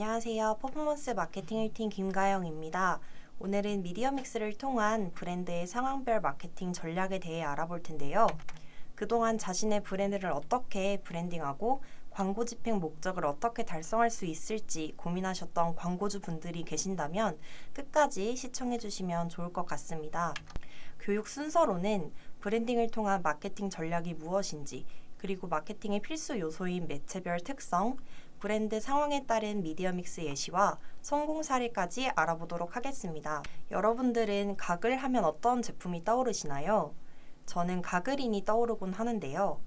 안녕하세요. 퍼포먼스 마케팅 1팀 김가영입니다. 오늘은 미디어 믹스를 통한 브랜드의 상황별 마케팅 전략에 대해 알아볼 텐데요. 그동안 자신의 브랜드를 어떻게 브랜딩하고 광고 집행 목적을 어떻게 달성할 수 있을지 고민하셨던 광고주 분들이 계신다면 끝까지 시청해 주시면 좋을 것 같습니다. 교육 순서로는 브랜딩을 통한 마케팅 전략이 무엇인지, 그리고 마케팅의 필수 요소인 매체별 특성, 브랜드 상황에 따른 미디어 믹스 예시와 성공 사례까지 알아보도록 하겠습니다. 여러분들은 가글 하면 어떤 제품이 떠오르시나요? 저는 가글인이 떠오르곤 하는데요.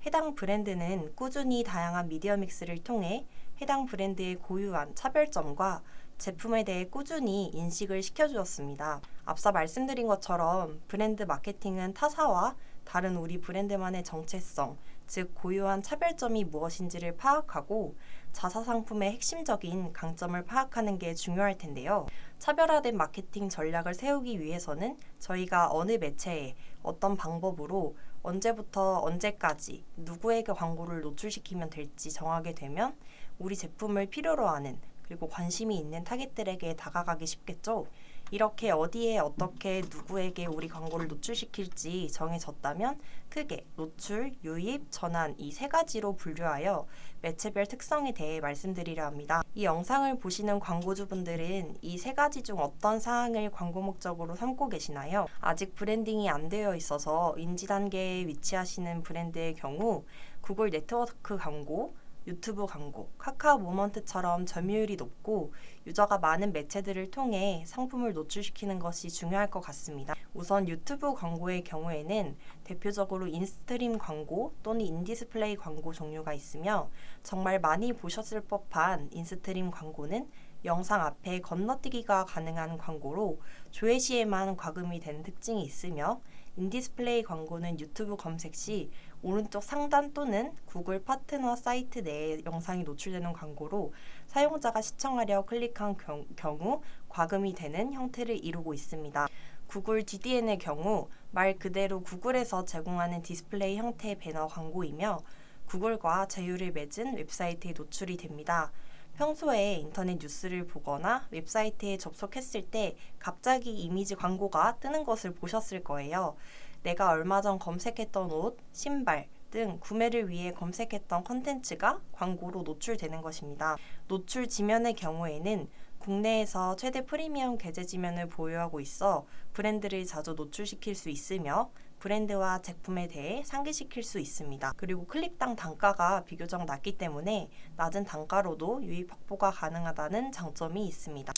해당 브랜드는 꾸준히 다양한 미디어 믹스를 통해 해당 브랜드의 고유한 차별점과 제품에 대해 꾸준히 인식을 시켜주었습니다. 앞서 말씀드린 것처럼 브랜드 마케팅은 타사와 다른 우리 브랜드만의 정체성, 즉 고유한 차별점이 무엇인지를 파악하고 자사 상품의 핵심적인 강점을 파악하는 게 중요할 텐데요. 차별화된 마케팅 전략을 세우기 위해서는 저희가 어느 매체에 어떤 방법으로 언제부터 언제까지 누구에게 광고를 노출시키면 될지 정하게 되면 우리 제품을 필요로 하는 그리고 관심이 있는 타깃들에게 다가가기 쉽겠죠. 이렇게 어디에 어떻게 누구에게 우리 광고를 노출시킬지 정해졌다면 크게 노출, 유입, 전환 이 세 가지로 분류하여 매체별 특성에 대해 말씀드리려 합니다. 이 영상을 보시는 광고주분들은 이 세 가지 중 어떤 사항을 광고 목적으로 삼고 계시나요? 아직 브랜딩이 안 되어 있어서 인지 단계에 위치하시는 브랜드의 경우 구글 네트워크 광고, 유튜브 광고, 카카오 모먼트처럼 점유율이 높고 유저가 많은 매체들을 통해 상품을 노출시키는 것이 중요할 것 같습니다. 우선 유튜브 광고의 경우에는 대표적으로 인스트림 광고 또는 인디스플레이 광고 종류가 있으며 정말 많이 보셨을 법한 인스트림 광고는 영상 앞에 건너뛰기가 가능한 광고로 조회 시에만 과금이 되는 특징이 있으며 인디스플레이 광고는 유튜브 검색 시 오른쪽 상단 또는 구글 파트너 사이트 내에 영상이 노출되는 광고로 사용자가 시청하려 클릭한 경우 과금이 되는 형태를 이루고 있습니다. 구글 DDN의 경우 말 그대로 구글에서 제공하는 디스플레이 형태의 배너 광고이며 구글과 제휴를 맺은 웹사이트에 노출이 됩니다. 평소에 인터넷 뉴스를 보거나 웹사이트에 접속했을 때 갑자기 이미지 광고가 뜨는 것을 보셨을 거예요. 내가 얼마 전 검색했던 옷, 신발 등 구매를 위해 검색했던 컨텐츠가 광고로 노출되는 것입니다. 노출 지면의 경우에는 국내에서 최대 프리미엄 게재 지면을 보유하고 있어 브랜드를 자주 노출시킬 수 있으며 브랜드와 제품에 대해 상기시킬 수 있습니다. 그리고 클릭당 단가가 비교적 낮기 때문에 낮은 단가로도 유입 확보가 가능하다는 장점이 있습니다.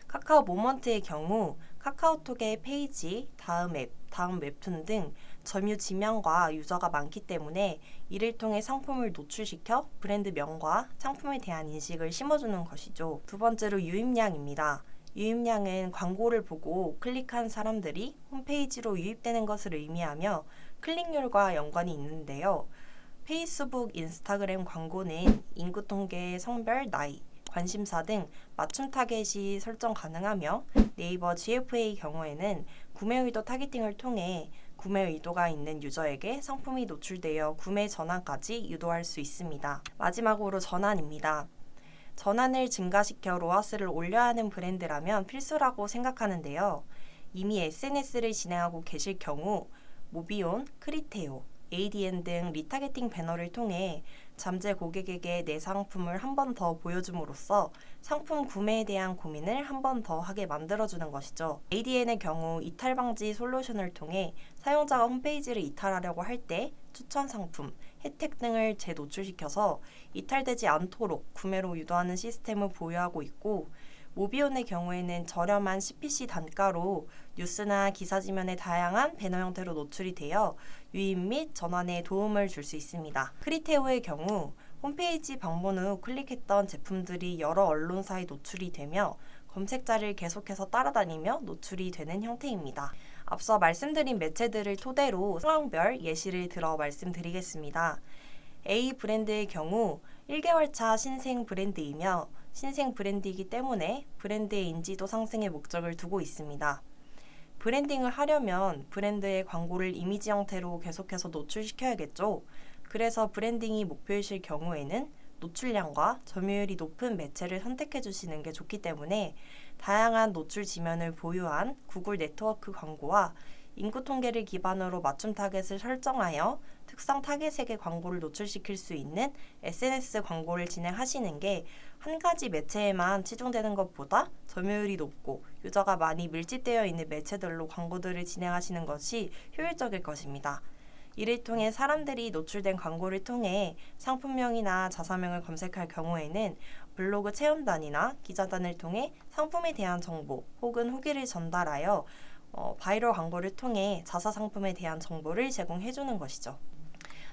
카카오 모먼트의 경우 카카오톡의 페이지, 다음 앱, 다음 웹툰 등 점유 지면과 유저가 많기 때문에 이를 통해 상품을 노출시켜 브랜드명과 상품에 대한 인식을 심어주는 것이죠. 두 번째로 유입량입니다. 유입량은 광고를 보고 클릭한 사람들이 홈페이지로 유입되는 것을 의미하며 클릭률과 연관이 있는데요. 페이스북, 인스타그램 광고는 인구 통계, 성별, 나이, 관심사 등 맞춤 타겟이 설정 가능하며 네이버 GFA 경우에는 구매 의도 타겟팅을 통해 구매 의도가 있는 유저에게 상품이 노출되어 구매 전환까지 유도할 수 있습니다. 마지막으로 전환입니다. 전환을 증가시켜 로아스를 올려야 하는 브랜드라면 필수라고 생각하는데요. 이미 SNS를 진행하고 계실 경우 모비온, 크리테오, ADN 등 리타게팅 배너를 통해 잠재 고객에게 내 상품을 한 번 더 보여줌으로써 상품 구매에 대한 고민을 한 번 더 하게 만들어주는 것이죠. ADN의 경우 이탈 방지 솔루션을 통해 사용자가 홈페이지를 이탈하려고 할 때 추천 상품, 혜택 등을 재노출시켜서 이탈되지 않도록 구매로 유도하는 시스템을 보유하고 있고 모비온의 경우에는 저렴한 CPC 단가로 뉴스나 기사 지면에 다양한 배너 형태로 노출이 되어 유입 및 전환에 도움을 줄 수 있습니다. 크리테오의 경우 홈페이지 방문 후 클릭했던 제품들이 여러 언론사에 노출이 되며 검색자를 계속해서 따라다니며 노출이 되는 형태입니다. 앞서 말씀드린 매체들을 토대로 상황별 예시를 들어 말씀드리겠습니다. A 브랜드의 경우 1개월차 신생 브랜드이며 신생 브랜드이기 때문에 브랜드의 인지도 상승의 목적을 두고 있습니다. 브랜딩을 하려면 브랜드의 광고를 이미지 형태로 계속해서 노출시켜야겠죠. 그래서 브랜딩이 목표이실 경우에는 노출량과 점유율이 높은 매체를 선택해 주시는 게 좋기 때문에 다양한 노출 지면을 보유한 구글 네트워크 광고와 인구 통계를 기반으로 맞춤 타겟을 설정하여 특성 타겟에게 광고를 노출시킬 수 있는 SNS 광고를 진행하시는 게 한 가지 매체에만 치중되는 것보다 점유율이 높고 유저가 많이 밀집되어 있는 매체들로 광고들을 진행하시는 것이 효율적일 것입니다. 이를 통해 사람들이 노출된 광고를 통해 상품명이나 자사명을 검색할 경우에는 블로그 체험단이나 기자단을 통해 상품에 대한 정보 혹은 후기를 전달하여 바이럴 광고를 통해 자사 상품에 대한 정보를 제공해주는 것이죠.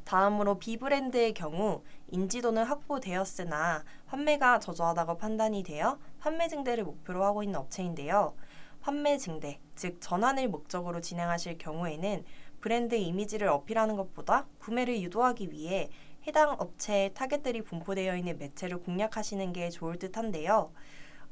다음으로 B브랜드의 경우 인지도는 확보되었으나 판매가 저조하다고 판단이 되어 판매 증대를 목표로 하고 있는 업체인데요. 판매 증대, 즉 전환을 목적으로 진행하실 경우에는 브랜드 이미지를 어필하는 것보다 구매를 유도하기 위해 해당 업체의 타겟들이 분포되어 있는 매체를 공략하시는 게 좋을 듯한데요.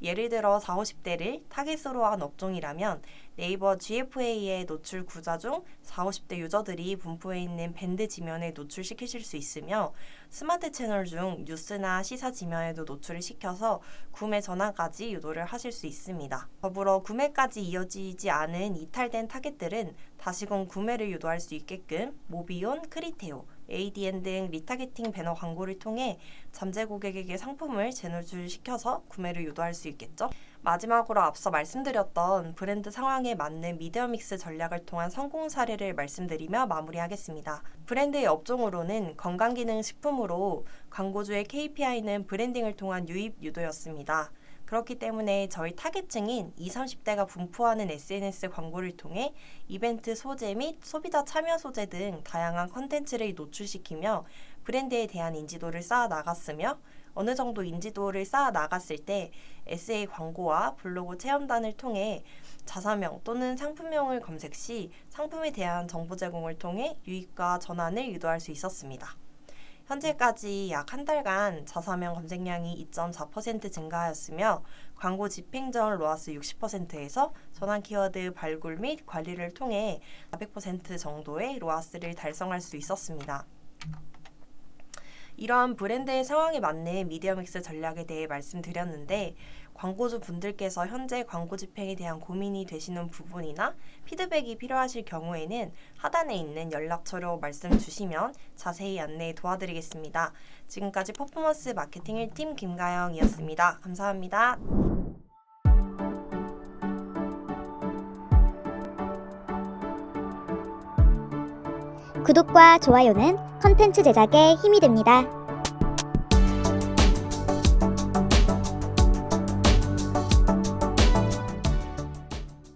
예를 들어 40, 50대를 타겟으로 한 업종이라면 네이버 GFA의 노출 구자 중 40, 50대 유저들이 분포해 있는 밴드 지면에 노출시키실 수 있으며 스마트 채널 중 뉴스나 시사 지면에도 노출을 시켜서 구매 전환까지 유도를 하실 수 있습니다. 더불어 구매까지 이어지지 않은 이탈된 타겟들은 다시금 구매를 유도할 수 있게끔 모비온, 크리테오, ADN 등 리타게팅 배너 광고를 통해 잠재 고객에게 상품을 재노출시켜서 구매를 유도할 수 있겠죠. 마지막으로 앞서 말씀드렸던 브랜드 상황에 맞는 미디어 믹스 전략을 통한 성공 사례를 말씀드리며 마무리하겠습니다. 브랜드의 업종으로는 건강기능식품으로 광고주의 KPI는 브랜딩을 통한 유입 유도였습니다. 그렇기 때문에 저희 타겟층인 20, 30대가 분포하는 SNS 광고를 통해 이벤트 소재 및 소비자 참여 소재 등 다양한 컨텐츠를 노출시키며 브랜드에 대한 인지도를 쌓아 나갔으며 어느 정도 인지도를 쌓아 나갔을 때 SA 광고와 블로그 체험단을 통해 자사명 또는 상품명을 검색 시 상품에 대한 정보 제공을 통해 유입과 전환을 유도할 수 있었습니다. 현재까지 약 한 달간 자사명 검색량이 2.4% 증가하였으며 광고 집행 전 로아스 60%에서 전환 키워드 발굴 및 관리를 통해 400% 정도의 로아스를 달성할 수 있었습니다. 이러한 브랜드의 상황에 맞는 미디어 믹스 전략에 대해 말씀드렸는데 광고주 분들께서 현재 광고 집행에 대한 고민이 되시는 부분이나 피드백이 필요하실 경우에는 하단에 있는 연락처로 말씀 주시면 자세히 안내 도와드리겠습니다. 지금까지 퍼포먼스 마케팅 1팀 김가영이었습니다. 감사합니다. 구독과 좋아요는 컨텐츠 제작에 힘이 됩니다.